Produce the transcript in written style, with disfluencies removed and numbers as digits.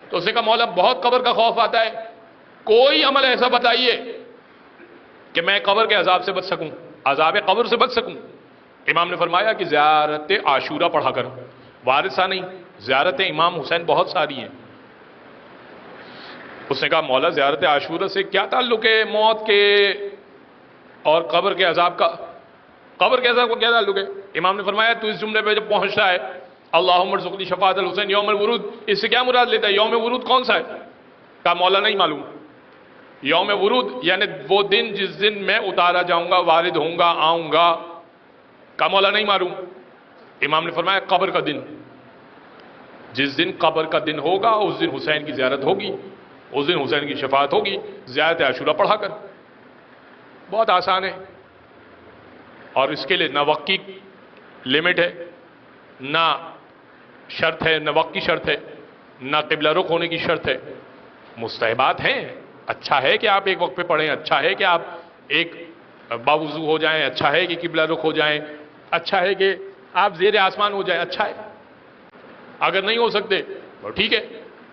تو اسے کہا مولا بہت قبر کا خوف آتا ہے، کوئی عمل ایسا بتائیے کہ میں قبر کے عذاب سے بچ سکوں، عذاب قبر سے بچ سکوں۔ امام نے فرمایا کہ زیارت عاشورہ پڑھا کر، وارثہ نہیں، زیارت امام حسین بہت ساری ہیں۔ اس نے کہا مولا زیارت عاشورہ سے کیا تعلق ہے موت کے اور قبر کے عذاب کا؟ قبر کے عذاب کو کیا تعلق ہے؟ امام نے فرمایا تو اس جملے پہ جب پہنچتا ہے اللہم ارزقنی شفاعت الحسین یوم الورود، اس سے کیا مراد لیتا ہے؟ یوم ورود کون سا ہے؟ کہا مولا نہیں معلوم۔ یوم ورود یعنی وہ دن جس دن میں اتارا جاؤں گا، وارد ہوں گا، آؤں گا۔ کہا مولا نہیں معلوم۔ امام نے فرمایا قبر کا دن، جس دن قبر کا دن ہوگا اس دن حسین کی زیارت ہوگی، اس دن حسین کی شفاعت ہوگی، زیارت عاشورہ پڑھا کر۔ بہت آسان ہے، اور اس کے لیے نہ وقت کی لمٹ ہے، نہ شرط ہے، نہ وقت کی شرط ہے، نہ قبلہ رخ ہونے کی شرط ہے۔ مستحبات ہیں، اچھا ہے کہ آپ ایک وقت پہ پڑھیں، اچھا ہے کہ آپ ایک باوضو ہو جائیں، اچھا ہے کہ قبلہ رخ ہو جائیں، اچھا ہے کہ آپ زیر آسمان ہو جائیں، اچھا ہے۔ اگر نہیں ہو سکتے تو ٹھیک ہے،